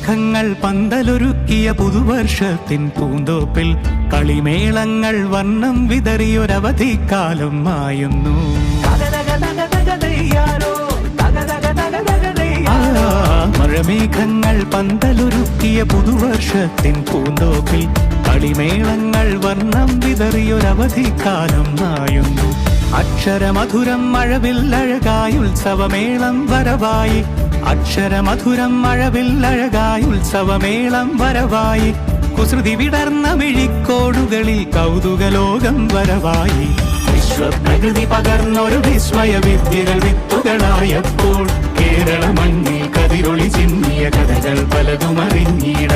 നിറമേഘങ്ങൾ പന്തലൊരുക്കിയ പുതുവർഷത്തിൻ പൂന്തോപ്പിൽ കളിമേളങ്ങൾ വർണ്ണം വിതറിയൊരവധിക്കാലം മായുന്നു. മഴമേഘങ്ങൾ പന്തലൊരുക്കിയ പുതുവർഷത്തിൻ പൂന്തോപ്പിൽ കളിമേളങ്ങൾ വർണ്ണം വിതറിയൊരവധിക്കാലം മായുന്നു. അക്ഷരമധുരം മഴവില്ലഴകായി ഉത്സവമേളം വരവായി. അക്ഷരമധുരം മഴവില്ലഴകായി ഉത്സവമേളം വരവായി. കുസൃതി വിടർന്ന മിഴിക്കോടുകളിൽ കൗതുകലോകം വരവായി. വിശ്വപ്രകൃതി പകർന്നൊരു വിസ്മയ വിദ്യകൾ വിത്തുകളായപ്പോൾ കേരള മണ്ണിൽ കതിരൊളി ചിന്നിയ കഥകൾ പലതും അറിഞ്ഞിട.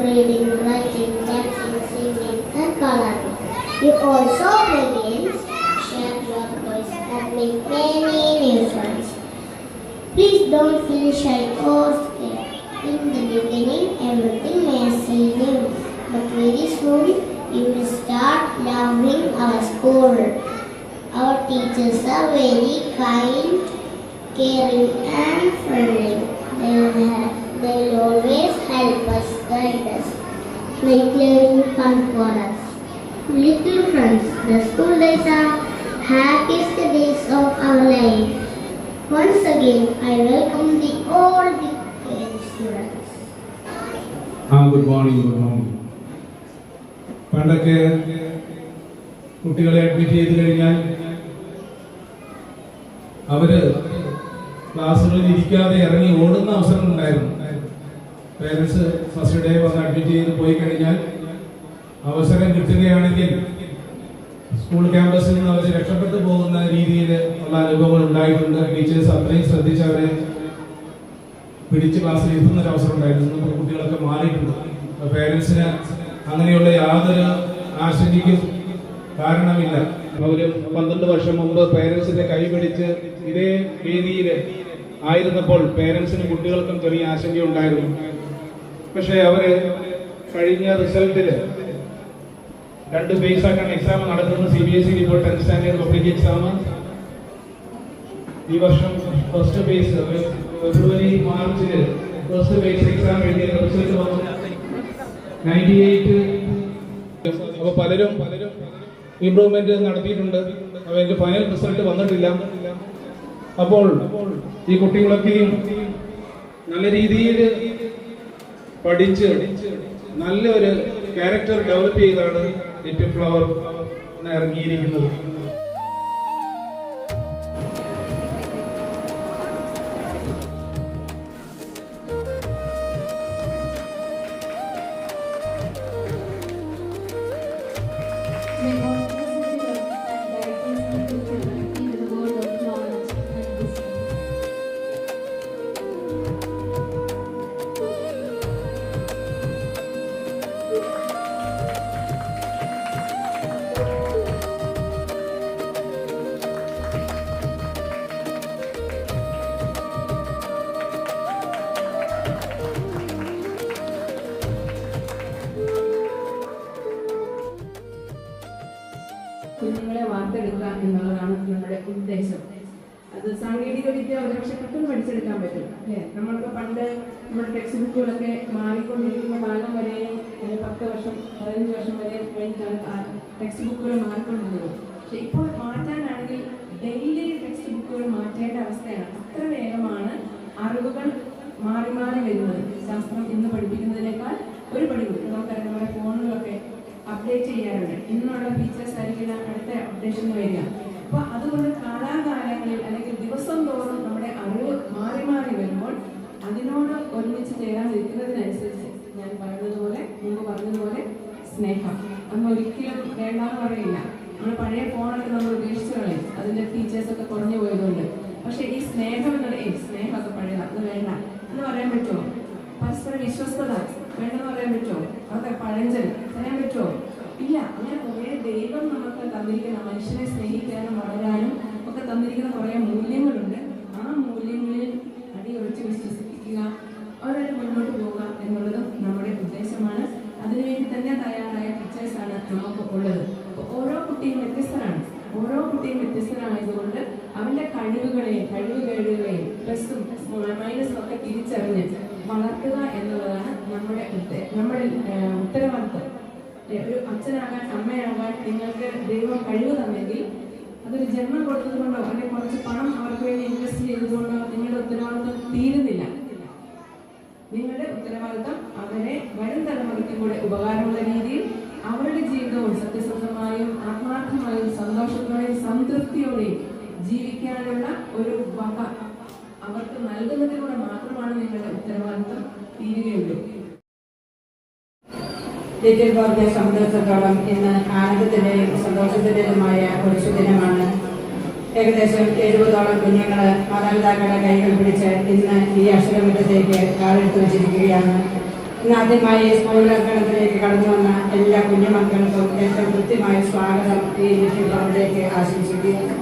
Reading, writing, dancing, singing, and coloring. You also begin share your voice and make many new friends. Please don't feel shy or scared. In the beginning, everything may seem new, but very soon you will start loving our school. Our teachers are very kind, caring, and friendly. They'll always help us, guide us, make learning fun for us. Little friends, the school days are happiest days of our life. Once again, I welcome the all the students. Good morning. പണ്ടൊക്കെ കുട്ടികളെ admit ചെയ്ത് കഴിഞ്ഞാൽ അവര് ക്ലാസ്സുകളിൽ ഇരിക്കാതെ ഇറങ്ങി ഓടുന്ന അവസരം ഉണ്ടായിരുന്നു. പേരൻസ് ഫസ്റ്റ് ഡേ വന്ന് അഡ്മിറ്റ് ചെയ്ത് പോയി കഴിഞ്ഞാൽ അവസരം കിട്ടുകയാണെങ്കിൽ സ്കൂൾ ക്യാമ്പസിൽ നിന്ന് അവർ രക്ഷപ്പെട്ടു പോകുന്ന രീതിയിൽ ഉള്ള അനുഭവങ്ങൾ ഉണ്ടായിട്ടുണ്ട്. ടീച്ചേഴ്സ് അത്രയും ശ്രദ്ധിച്ച് അവരെ പിടിച്ച് ക്ലാസ്സിൽ ഇരുത്തുന്ന ഒരു അവസരം ഉണ്ടായിരുന്നു. കുട്ടികളൊക്കെ മാറിയിട്ടുണ്ട്. പേരൻസിന് അങ്ങനെയുള്ള യാതൊരു ആശങ്കയ്ക്കും കാരണമില്ല. അവര് 12 വർഷം മുമ്പ് പേരൻസിന്റെ കൈ പിടിച്ച് ഇതേ വേദിയിൽ ആയിരുന്നപ്പോൾ പേരൻസിനും കുട്ടികൾക്കും ചെറിയ ആശങ്കയുണ്ടായിരുന്നു. പക്ഷെ അവര് കഴിഞ്ഞ റിസൾട്ടില് 2 ഫേസ് ആയിട്ടാണ് എക്സാം നടക്കുന്നത്. CBSE ഇപ്പോൾ 10th സ്റ്റാൻഡേർഡ് പബ്ലിക് എക്സാം. ഈ വർഷം ഫസ്റ്റ് ഫേസ് ഫെബ്രുവരി മാർച്ചില് ഫസ്റ്റ് ഫേസ് എക്സാം എഴുതിയ റിസൾട്ട് വന്നു 98. അപ്പൊ പലരും ഇംപ്രൂവ്മെന്റ് നടത്തിയിട്ടുണ്ട്. അവന്റെ ഫൈനൽ റിസൾട്ട് വന്നിട്ടില്ല. അപ്പോൾ ഈ കുട്ടികളൊക്കെയും നല്ല രീതിയിൽ പഠിച്ച് നല്ലൊരു ക്യാരക്ടർ ഡെവലപ്പ് ചെയ്താണ് ലിറ്റിൽ ഫ്ലവർ ഇറങ്ങിയിരിക്കുന്നത്. കുഞ്ഞുങ്ങളെ വാർത്തെടുക്കുക എന്നുള്ളതാണ് നമ്മുടെ ഉദ്ദേശം. അത് സാങ്കേതിക വിദ്യ ഒരുപക്ഷെ പെട്ടെന്ന് പഠിച്ചെടുക്കാൻ പറ്റും അല്ലേ? നമ്മൾക്ക് പണ്ട് നമ്മുടെ ടെക്സ്റ്റ് ബുക്കുകളൊക്കെ മാറിക്കൊണ്ടിരിക്കുന്ന കാലം വരെയും 10 വർഷം 15 വർഷം വരെ കഴിഞ്ഞാണ് ടെക്സ്റ്റ് ബുക്കുകൾ മാറിക്കൊണ്ടിരുന്നത്. പക്ഷെ ഇപ്പോൾ മാറ്റാനാണെങ്കിൽ ഡെയിലി ടെക്സ്റ്റ് ബുക്കുകൾ മാറ്റേണ്ട അവസ്ഥയാണ്. അത്ര വേഗമാണ് അറിവുകൾ മാറി മാറി വരുന്നത്. ശാസ്ത്രം ഇന്ന് പഠിപ്പിക്കുന്നതിനേക്കാൾ ഒരു പടി കൂടി നമുക്കറിയാം. നമ്മുടെ ഫോണുകളൊക്കെ അപ്ഡേറ്റ് ചെയ്യാറുണ്ട്. ഇന്നുള്ള ഫീച്ചേഴ്സ് ആയിരിക്കില്ല അടുത്ത അപ്ഡേഷൻ വരിക. അപ്പൊ അതുകൊണ്ട് കാലാകാലങ്ങളിൽ അല്ലെങ്കിൽ ദിവസം തോറും നമ്മുടെ അറിവ് മാറി മാറി വരുമ്പോൾ അതിനോട് ഒരുമിച്ച് ചേരാതിരിക്കുന്നതിനനുസരിച്ച് ഞാൻ പറഞ്ഞതുപോലെ മുമ്പ് പറഞ്ഞതുപോലെ സ്നേഹം നമ്മൾ ഒരിക്കലും വേണ്ടാന്ന് പറയില്ല. നമ്മൾ പഴയ ഫോണൊക്കെ നമ്മൾ ഉപേക്ഷിച്ച് കളയും, അതിന്റെ ഫീച്ചേഴ്സ് ഒക്കെ കുറഞ്ഞു പോയതുകൊണ്ട്. പക്ഷെ ഈ സ്നേഹം എന്നുള്ള സ്നേഹമൊക്കെ പഴയതാണ്, അത് വേണ്ട എന്ന് പറയാൻ പറ്റുമോ? പരസ്പര വിശ്വസ്തത വേണ്ടെന്ന് പറയാൻ പറ്റുമോ? അതൊക്കെ പഴഞ്ചൻ പറയാൻ പറ്റുമോ? ഇല്ല. അങ്ങനെ കുറേ ദൈവം നമുക്ക് തന്നിരിക്കുന്ന മനുഷ്യനെ സ്നേഹിക്കാനും വളരാനും ഒക്കെ തന്നിരിക്കുന്ന കുറേ മൂല്യങ്ങളുണ്ട്. ആ മൂല്യങ്ങളിൽ അടിയുറച്ച് വിശ്വസിപ്പിക്കുക, അവരെ മുന്നോട്ട് പോവുക എന്നുള്ളതും നമ്മുടെ ഉദ്ദേശമാണ്. അതിനുവേണ്ടി തന്നെ തയ്യാറായ പിക്ചേഴ്സാണ് നമുക്ക് ഉള്ളത്. അപ്പോൾ ഓരോ കുട്ടിയും വ്യത്യസ്തരാണ്. ഓരോ കുട്ടിയും വ്യത്യസ്തരായതുകൊണ്ട് അവന്റെ കഴിവുകളെയും കഴിവുകേടുകളെയും പ്ലസും മൈനസും ഒക്കെ തിരിച്ചറിഞ്ഞ് വളർത്തുക എന്നുള്ളതാണ് നമ്മുടെ ഉത്തരവാദിത്വം. ഒരു അച്ഛനാകാൻ അമ്മയാകാൻ നിങ്ങൾക്ക് ദൈവം കഴിവ് തന്നെങ്കിൽ അതൊരു ജന്മം കൊടുത്തതുകൊണ്ടോ അല്ലെങ്കിൽ കുറച്ച് പണം അവർക്ക് വേണ്ടി ഇൻവെസ്റ്റ് ചെയ്തതുകൊണ്ടോ നിങ്ങളുടെ ഉത്തരവാദിത്വം തീരുന്നില്ല. നിങ്ങളുടെ ഉത്തരവാദിത്വം അവരെ വരും തലമുറയ്ക്കും കൂടെ ഉപകാരമുള്ള രീതിയിൽ അവരുടെ ജീവിതവും സത്യസന്ധമായും ആത്മാർത്ഥമായും സന്തോഷത്തോടെയും സംതൃപ്തിയോടെയും ജീവിക്കാനുള്ള ഒരു വക അവർക്ക് നൽകുന്നതിലൂടെ മാത്രമാണ് നിങ്ങളുടെ ഉത്തരവാദിത്വം തീരുകയുള്ളൂ. ലിറ്റിൽ ഫ്ലവറിനെ സംബന്ധിച്ചിടത്തോളം ഇന്ന് ആനന്ദത്തിന്റെയും സന്തോഷത്തിന്റേതുമായ ഒരു സുദിനമാണ്. ഏകദേശം 70ഓളം കുഞ്ഞുങ്ങൾ മാതാപിതാക്കളുടെ കൈകൾ പിടിച്ച് ഇന്ന് ഈ അക്ഷരമുറ്റത്തേക്ക് കാലെടുത്ത് വെച്ചിരിക്കുകയാണ്. ഇന്ന് ആദ്യമായി സ്കൂൾ അങ്കണത്തിലേക്ക് കടന്നു വന്ന എല്ലാ കുഞ്ഞുമക്കൾക്കും ഏറ്റവും കൃത്യമായ സ്വാഗതം ഈ ലിറ്റിൽ ഫ്ലവറിലേക്ക് ആശംസിക്കുകയാണ്.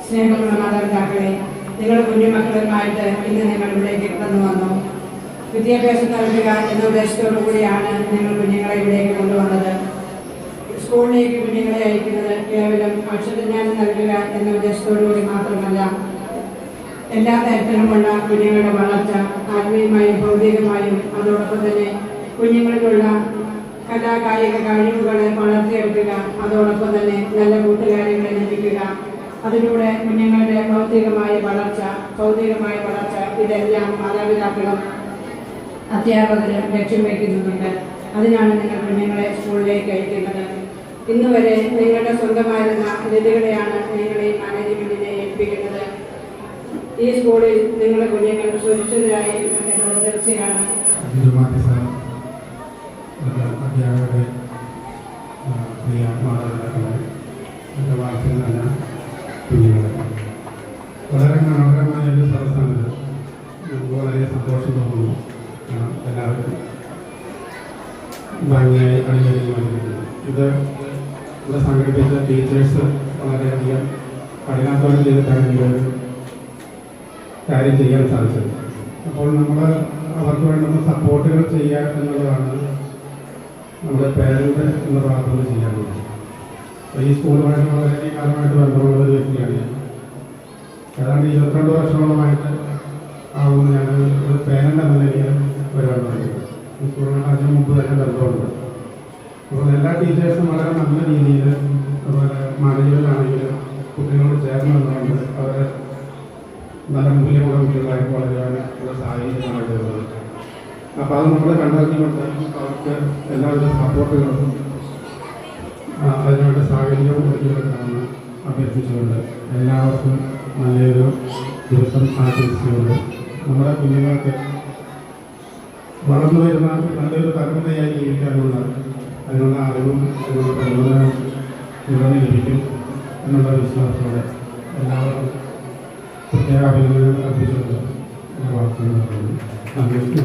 സ്നേഹമുള്ള മാതാപിതാക്കളെ, നിങ്ങൾ കുഞ്ഞുമക്കളുമായിട്ട് ഇന്ന് നിങ്ങൾ ഇവിടേക്ക് കടന്നു വന്നു. വിദ്യാഭ്യാസം നൽകുക എന്ന ഉദ്ദേശത്തോടു കൂടിയാണ് നിങ്ങൾ കുഞ്ഞുങ്ങളെ ഇവിടേക്ക് കൊണ്ടുവന്നത്. സ്കൂളിലേക്ക് കുഞ്ഞുങ്ങളെ അയക്കുന്നത് കേവലം അക്ഷരജ്ഞാനം നൽകുക എന്ന ഉദ്ദേശത്തോടു കൂടി മാത്രമല്ല, എല്ലാ തരത്തിലുമുള്ള കുഞ്ഞുങ്ങളുടെ വളർച്ച ആത്മീയമായും ഭൗതികമായും അതോടൊപ്പം തന്നെ കുഞ്ഞുങ്ങളിലുള്ള കലാകായിക കഴിവുകളെ വളർത്തിയെടുക്കുക, അതോടൊപ്പം തന്നെ നല്ല കൂട്ടുകാരികളെ ലഭിക്കുക, അതിലൂടെ കുഞ്ഞുങ്ങളുടെ ഭൗതികമായ വളർച്ച ഭൗതികമായ വളർച്ച ഇതെല്ലാം മാതാപിതാക്കളും അധ്യാപകരും ലക്ഷ്യം വയ്ക്കുന്നുണ്ട്. അതിനാണ് നിങ്ങൾ കുഞ്ഞുങ്ങളെ സ്കൂളിലേക്ക് അയക്കുന്നത്. ഇന്നുവരെ നിങ്ങളുടെ സ്വന്തമായിരുന്ന നിധികളെയാണ് നിങ്ങൾ ഈ മാനേജ്മെന്റിനെ ഏൽപ്പിക്കുന്നത്. ഈ സ്കൂളിൽ നിങ്ങളുടെ കുഞ്ഞുങ്ങൾ സുരക്ഷിതരായിരിക്കും എന്നത് തീർച്ചയാണ്. അധ്യാപകരുടെ പ്രിയ മാതാപിതാക്കളെ, എൻ്റെ വാക്കിൽ നല്ല കുഞ്ഞുങ്ങളെ, വളരെ മനോഹരമായ ഒരു സദസ്സാണിത്. നമുക്ക് വളരെ സന്തോഷം തോന്നുന്നു. എല്ലാവരും ഭംഗിയായി അണിഞ്ഞൊരുങ്ങി വന്നിരിക്കുന്നു. ഇത് ഇവിടെ സംഘടിപ്പിച്ച ടീച്ചേഴ്സ് വളരെയധികം കഠിനാധ്വാനം ചെയ്തിട്ടാണ് ഈ ഒരു കാര്യം ചെയ്യാൻ സാധിച്ചത്. അപ്പോൾ നമ്മൾ അവർക്ക് വേണ്ടുന്ന സപ്പോർട്ടുകൾ ചെയ്യുക എന്നുള്ളതാണ് നമ്മുടെ പേരൻ്റ് എന്ന ഭാഗത്തുനിന്ന് ചെയ്യാനുള്ളത്. അപ്പോൾ ഈ സ്കൂളുമായിട്ട് വളരെ കാലമായിട്ട് ബന്ധമുള്ള ഒരു വ്യക്തിയാണ് ഞാൻ. ഏതാണ്ട് 22 വർഷത്തോളമായിട്ട് ആവുന്ന ഞാൻ ഒരു പേരൻ്റ് എന്ന നിലയിൽ വരാൻ തുടങ്ങിയത്. ഈ സ്കൂളുമായിട്ട് അതിന് മുമ്പ് തന്നെ ബന്ധമുണ്ട്. അപ്പോൾ എല്ലാ ടീച്ചേഴ്സും വളരെ നല്ല രീതിയിൽ അതുപോലെ മാനേജ്മെൻ്റാണെങ്കിലും കുട്ടികളോട് ചേർന്ന് നിന്നുകൊണ്ട് അവരെ നല്ല മൂല്യമുള്ള കുട്ടികളായി വളരാനുള്ള സാഹചര്യമാണ് വരുന്നത്. അപ്പോൾ അത് നമ്മൾ കണ്ടറിഞ്ഞുകൊണ്ട് അവർക്ക് എല്ലാവിധ സപ്പോർട്ടുകളും അതിനുള്ള സാഹചര്യവും ഒരുക്കിയെടുക്കണമെന്ന് അഭ്യർത്ഥിച്ചുകൊണ്ട് എല്ലാവർക്കും നല്ലൊരു ദിവസം ആശംസിച്ചുകൊണ്ട് നമ്മുടെ കുഞ്ഞുങ്ങൾക്ക് വളർന്നു വരുന്ന നല്ലൊരു തലമുറയായി ജീവിക്കാനുള്ള അതിനുള്ള അറിവും അതിനുള്ള പ്രചോദനവും ഇവന് ലഭിക്കും എന്നുള്ള വിശ്വാസത്തോടെ എല്ലാവർക്കും പ്രത്യേക അഭിനന്ദനങ്ങൾ അർപ്പിച്ചുകൊണ്ട് എൻ്റെ വാക്കുകൾ നൽകുന്നു. നന്ദി.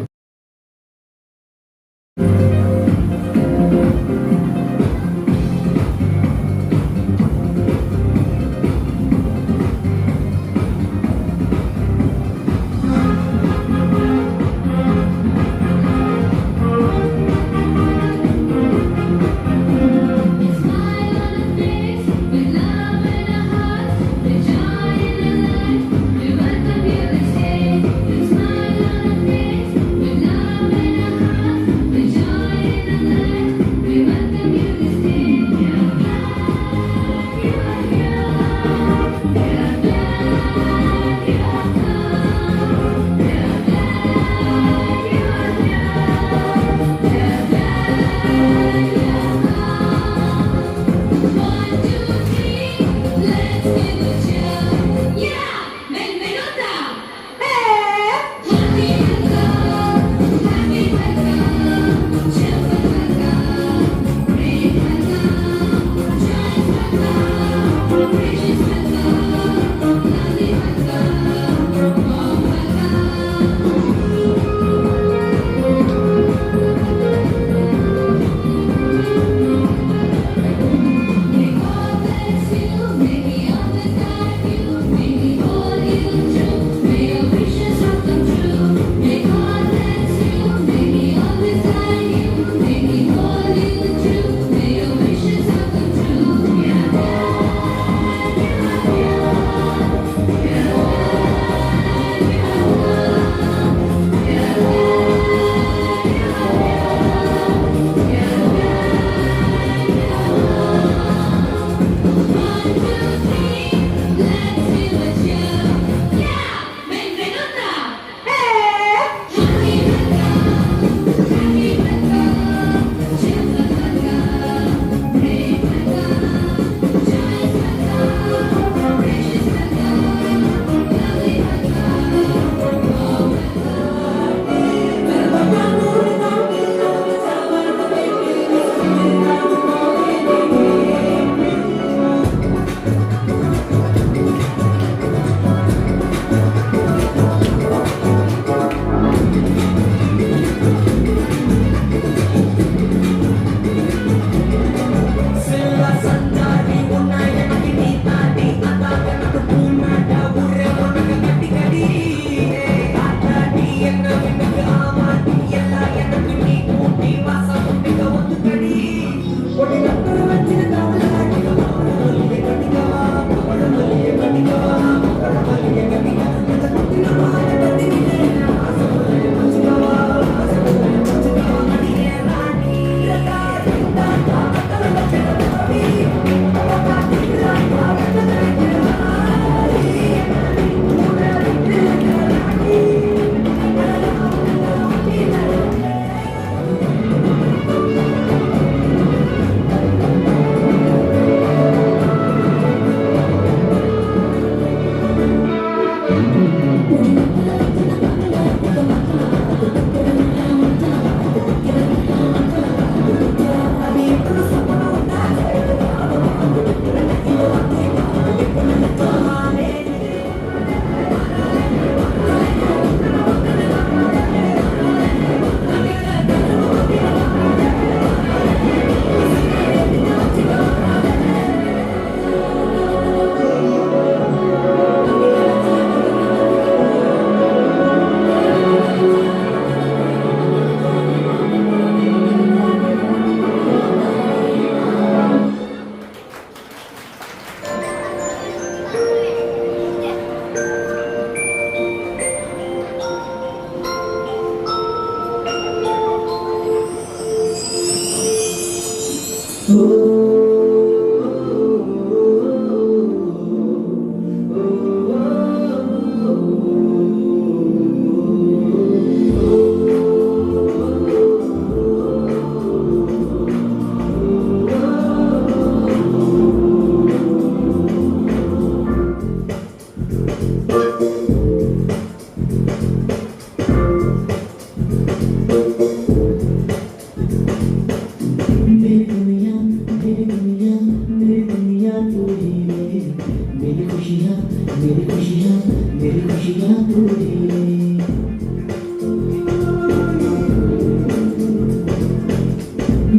खुशियाँ तू ही ले।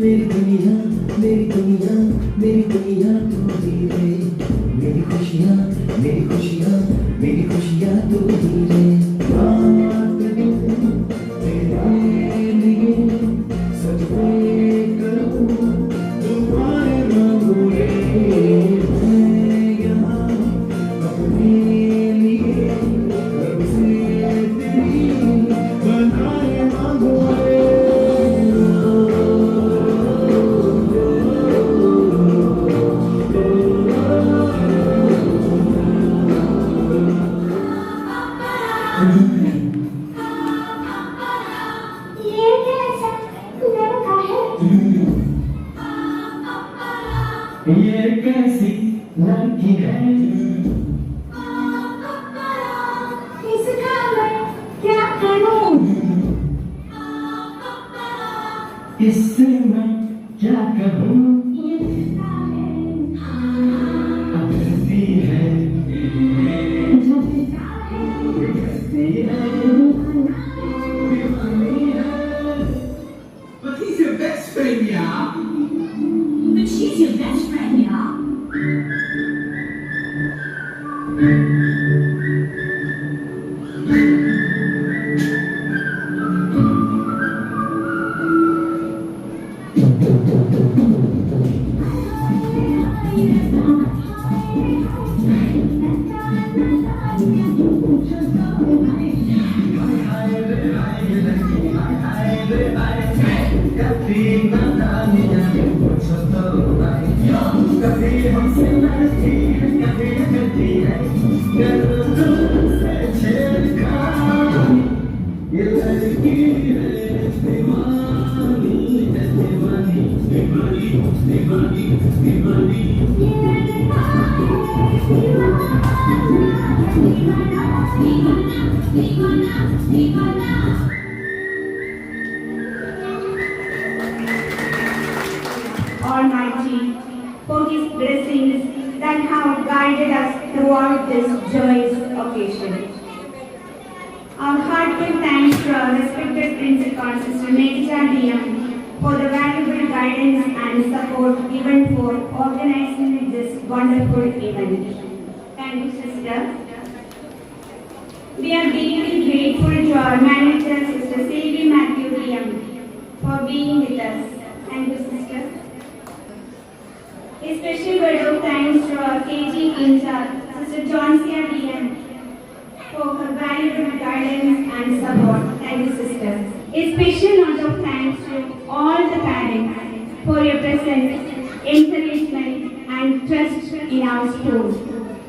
मेरी दुनिया मेरी दुनिया मेरी दुनिया तू ही ले। मेरी खुशियाँ मेरी खुशियाँ मेरी खुशियाँ तू ही ले। रात दिन तेरे लिए सजदे करूँ दुआएं मांगू रे। मैं यहाँ अपने लिए रब से तेरी बनाए मांगू रे। ये कैसा लड़का है? ये कैसी लड़की है। इसका मैं क्या करूं? इससे मैं क्या कहूँ। अपनी है अपनी है दीवानी है। But he's your best friend, yeah. But she's your best friend, yeah. कभी नादानी जाने कुछ तो नहीं। कभी हमसे लड़ती है कभी मिलती है। गर्दन से छेड़खानी ये लड़की है दीवानी है दीवानी दीवानी दीवानी दीवानी। Almighty, for His blessings that have guided us throughout this joyous occasion. Our heartfelt thanks to our respected Principal, Sister Netisha DM, for the valuable guidance and support given for organizing this wonderful event. Thank you, Sister. We are deeply grateful to our manager, Sister Sylvie Matthew DM, for being with us. Thank you, Sister. A special word of thanks to our KG in charge, Sister Johnsia DM, for her valuable guidance and support. Thank you, Sister. A special note of thanks to all the parents for your presence, encouragement, and trust in our school.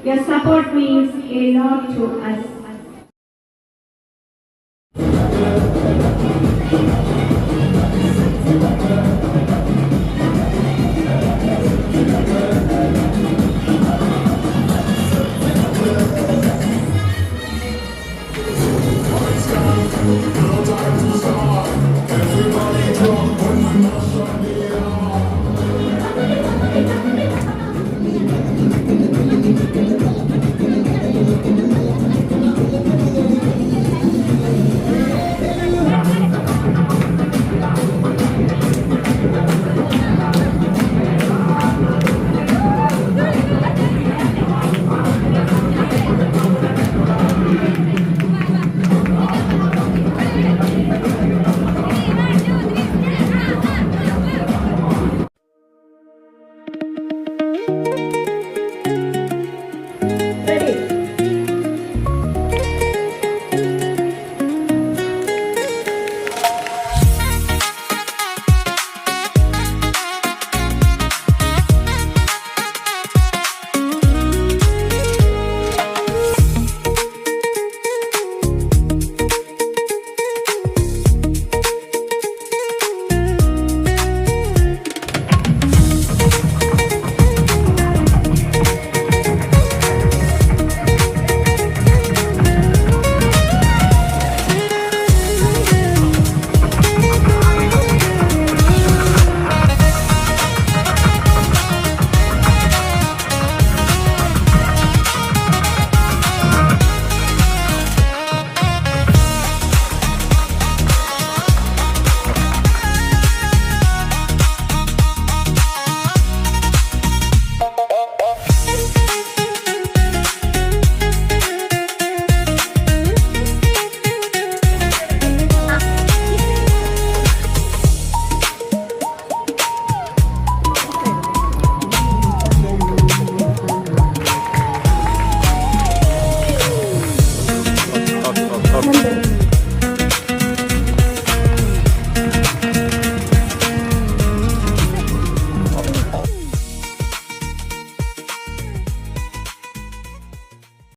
Your support means a lot to us.